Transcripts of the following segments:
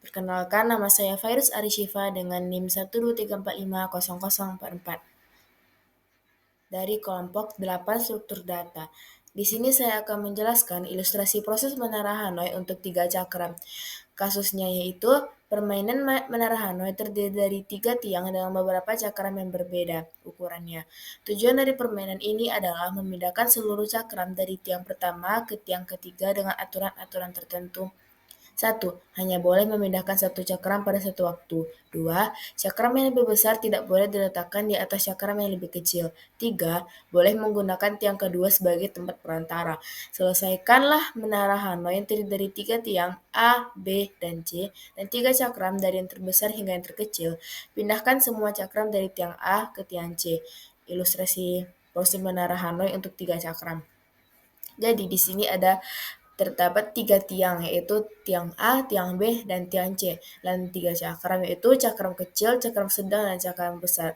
Perkenalkan, nama saya Fairuz Arishifa dengan NIM 123450044 dari kelompok 8 struktur data. Di sini saya akan menjelaskan ilustrasi proses menara Hanoi untuk 3 cakram. Kasusnya yaitu permainan menara Hanoi terdiri dari 3 tiang dengan beberapa cakram yang berbeda ukurannya. Tujuan dari permainan ini adalah memindahkan seluruh cakram dari tiang pertama ke tiang ketiga dengan aturan-aturan tertentu. 1. Hanya boleh memindahkan satu cakram pada satu waktu. 2. Cakram yang lebih besar tidak boleh diletakkan di atas cakram yang lebih kecil. 3. Boleh menggunakan tiang kedua sebagai tempat perantara. Selesaikanlah menara Hanoi yang terdiri dari 3 tiang A, B, dan C, dan 3 cakram dari yang terbesar hingga yang terkecil. Pindahkan semua cakram dari tiang A ke tiang C. Ilustrasi proses menara Hanoi untuk 3 cakram. Jadi di sini terdapat 3 tiang, yaitu tiang A, tiang B, dan tiang C. Dan 3 cakram yaitu cakram kecil, cakram sedang, dan cakram besar.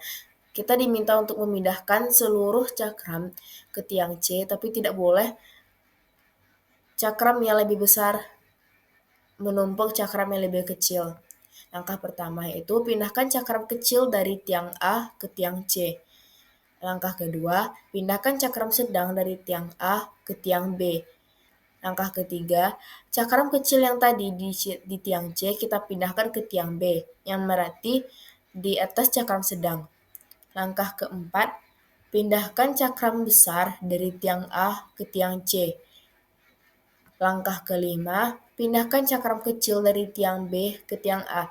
Kita diminta untuk memindahkan seluruh cakram ke tiang C, tapi tidak boleh cakram yang lebih besar menumpuk cakram yang lebih kecil. Langkah pertama yaitu pindahkan cakram kecil dari tiang A ke tiang C. Langkah kedua, pindahkan cakram sedang dari tiang A ke tiang B. Langkah ketiga, cakram kecil yang tadi di tiang C kita pindahkan ke tiang B, yang berarti di atas cakram sedang. Langkah keempat, pindahkan cakram besar dari tiang A ke tiang C. Langkah kelima, pindahkan cakram kecil dari tiang B ke tiang A.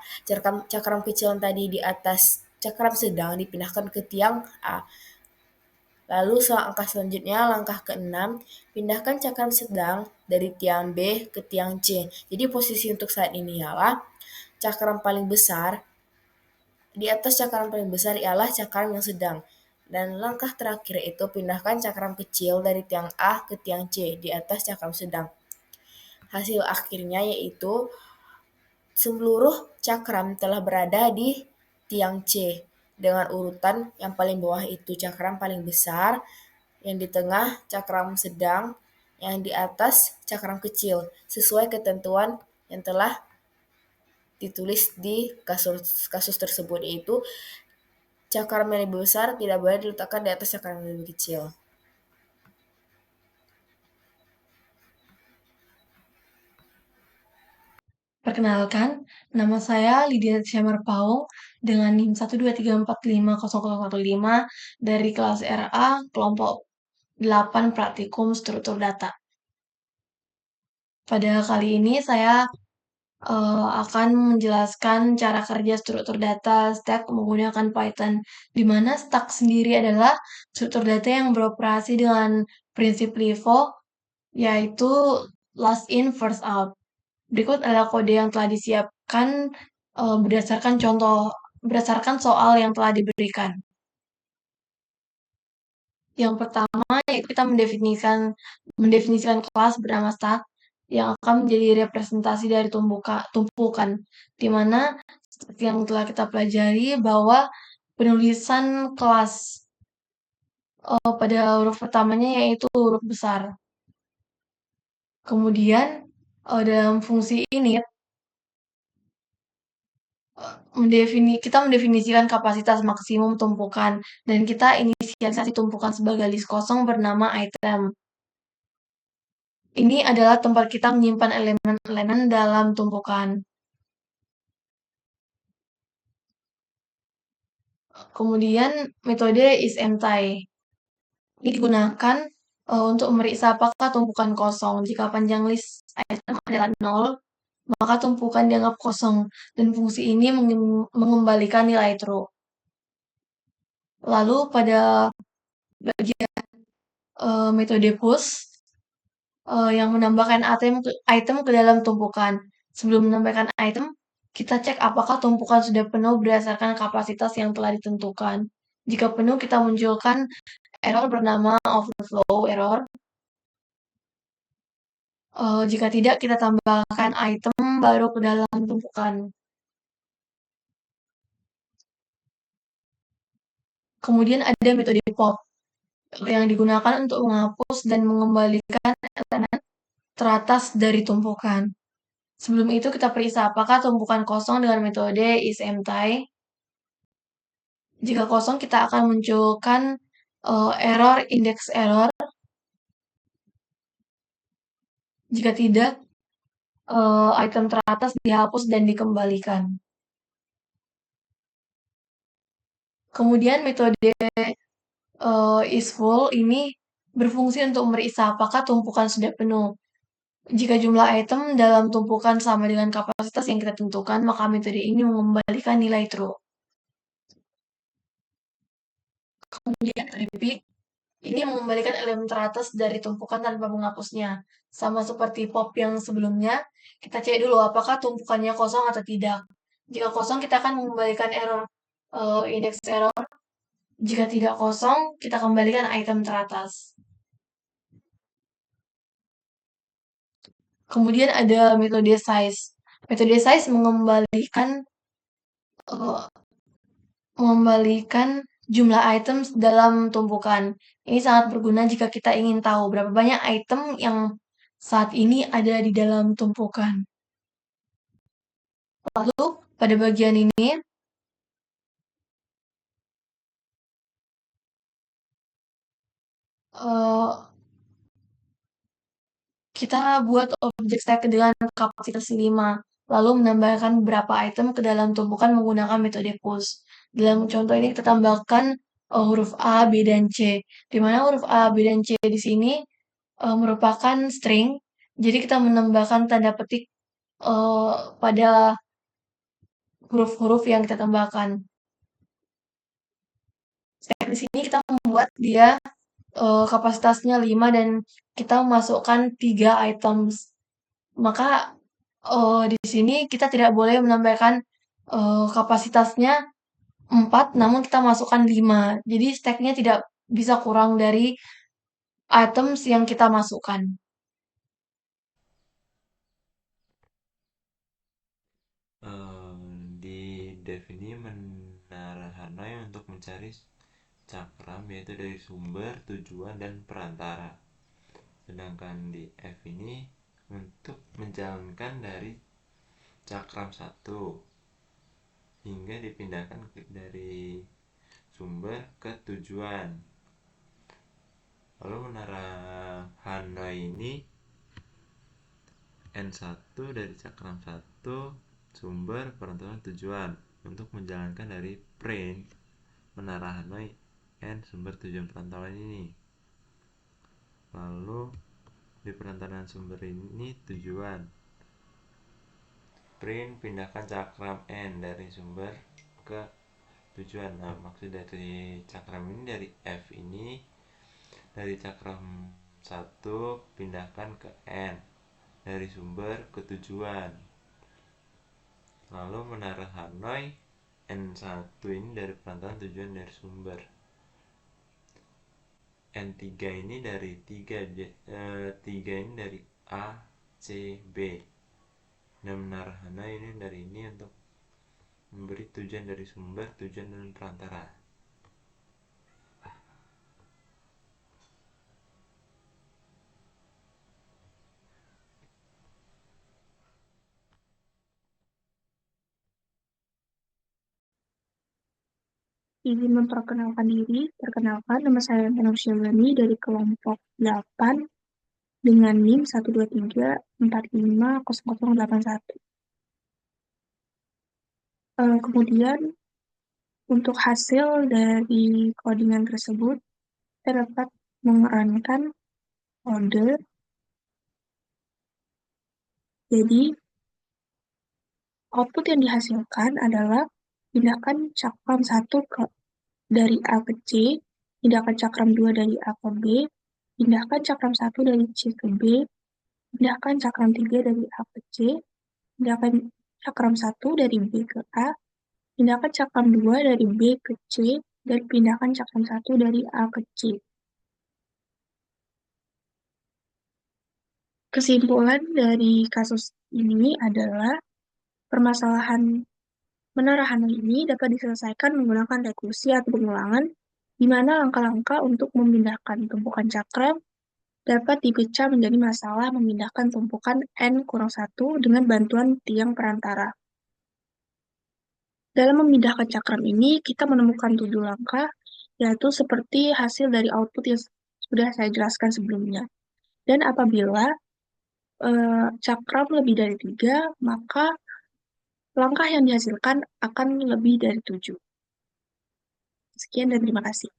Cakram kecil yang tadi di atas cakram sedang dipindahkan ke tiang A. Lalu langkah selanjutnya, langkah ke-6, pindahkan cakram sedang dari tiang B ke tiang C. Jadi posisi untuk saat ini ialah cakram paling besar, di atas cakram paling besar ialah cakram yang sedang. Dan langkah terakhir itu pindahkan cakram kecil dari tiang A ke tiang C di atas cakram sedang. Hasil akhirnya yaitu seluruh cakram telah berada di tiang C dengan urutan yang paling bawah itu cakram paling besar, yang di tengah cakram sedang, yang di atas cakram kecil, sesuai ketentuan yang telah ditulis di kasus tersebut, yaitu cakram yang lebih besar tidak boleh diletakkan di atas cakram yang lebih kecil. Perkenalkan, nama saya Lydia Syamar Paung dengan NIM 123450015 dari kelas RA kelompok 8 Praktikum Struktur Data. Pada kali ini saya akan menjelaskan cara kerja struktur data stack menggunakan Python, di mana stack sendiri adalah struktur data yang beroperasi dengan prinsip LIFO, yaitu last in, first out. Berikut adalah kode yang telah disiapkan berdasarkan soal yang telah diberikan. Yang pertama yaitu kita mendefinisikan kelas bernama stack yang akan menjadi representasi dari tumpukan, di mana seperti yang telah kita pelajari bahwa penulisan kelas pada huruf pertamanya yaitu huruf besar. Kemudian dalam fungsi init kita mendefinisikan kapasitas maksimum tumpukan dan kita inisialisasi tumpukan sebagai list kosong bernama item. Ini adalah tempat kita menyimpan elemen-elemen dalam tumpukan. Kemudian metode isEmpty. Ini digunakan untuk memeriksa apakah tumpukan kosong. Jika panjang list item adalah 0, maka tumpukan dianggap kosong dan fungsi ini mengembalikan nilai true. Lalu pada bagian metode push yang menambahkan item ke dalam tumpukan. Sebelum menambahkan item, kita cek apakah tumpukan sudah penuh berdasarkan kapasitas yang telah ditentukan. Jika penuh, kita munculkan error bernama overflow error. Jika tidak, kita tambahkan item baru ke dalam tumpukan. Kemudian ada metode pop yang digunakan untuk menghapus dan mengembalikan elemen teratas dari tumpukan. Sebelum itu kita periksa apakah tumpukan kosong dengan metode is-empty. Jika kosong, kita akan munculkan error index error. Jika tidak, item teratas dihapus dan dikembalikan. Kemudian metode is full ini berfungsi untuk meriksa apakah tumpukan sudah penuh. Jika jumlah item dalam tumpukan sama dengan kapasitas yang kita tentukan, maka metode ini mengembalikan nilai true. Kemudian repeat, ini mengembalikan elemen teratas dari tumpukan tanpa menghapusnya. Sama seperti pop yang sebelumnya, kita cek dulu apakah tumpukannya kosong atau tidak. Jika kosong, kita akan mengembalikan error index error. Jika tidak kosong, kita kembalikan item teratas. Kemudian ada metode size. Metode size mengembalikan jumlah item dalam tumpukan. Ini sangat berguna jika kita ingin tahu berapa banyak item yang saat ini ada di dalam tumpukan. Lalu pada bagian ini kita buat objek stack dengan kapasitas 5, lalu menambahkan beberapa item ke dalam tumpukan menggunakan metode push. Dalam contoh ini kita tambahkan huruf A, B, dan C. Di mana huruf A, B, dan C di sini merupakan string. Jadi kita menambahkan tanda petik pada huruf-huruf yang kita tambahkan. Stack di sini kita membuat dia kapasitasnya 5 dan kita memasukkan 3 items. Maka di sini kita tidak boleh menambahkan kapasitasnya 4, namun kita masukkan 5. Jadi stack-nya tidak bisa kurang dari items yang kita masukkan. Di dev ini menara Hanoi untuk mencari cakram yaitu dari sumber, tujuan, dan perantara. Sedangkan di F ini untuk menjalankan dari cakram 1 hingga dipindahkan dari sumber ke tujuan. Lalu menara Hanoi ini N1 dari cakram 1 sumber, perantara, tujuan untuk menjalankan dari print menara Hanoi N sumber, tujuan, perantara ini. Lalu di perantaraan sumber ini tujuan, print pindahkan cakram N dari sumber ke tujuan. Nah, maksud dari cakram ini dari F ini dari cakram 1 pindahkan ke N dari sumber ke tujuan. Lalu menara Hanoi N1 ini dari perantara, tujuan, dari sumber. N3 ini dari 3 ini dari A, C, B. Dan menara Hanoi ini dari ini untuk memberi tujuan dari sumber, tujuan, dan perantara. Izin memperkenalkan diri. Perkenalkan, nama saya Enok Syabani dari kelompok 8 dengan NIM 123450081. Kemudian, untuk hasil dari codingan tersebut, kita dapat mengerankan kode. Jadi, output yang dihasilkan adalah pindahkan cakram 1 dari A ke C, pindahkan cakram 2 dari A ke B, pindahkan cakram 1 dari C ke B, pindahkan cakram 3 dari A ke C, pindahkan cakram 1 dari B ke A, pindahkan cakram 2 dari B ke C, dan pindahkan cakram 1 dari A ke C. Kesimpulan dari kasus ini adalah permasalahan menara Hanoi ini dapat diselesaikan menggunakan rekursi atau pengulangan, di mana langkah-langkah untuk memindahkan tumpukan cakram dapat dipecah menjadi masalah memindahkan tumpukan N-1 dengan bantuan tiang perantara. Dalam memindahkan cakram ini, kita menemukan 7 langkah, yaitu seperti hasil dari output yang sudah saya jelaskan sebelumnya. Dan apabila cakram lebih dari 3, maka langkah yang dihasilkan akan lebih dari 7. Sekian dan terima kasih.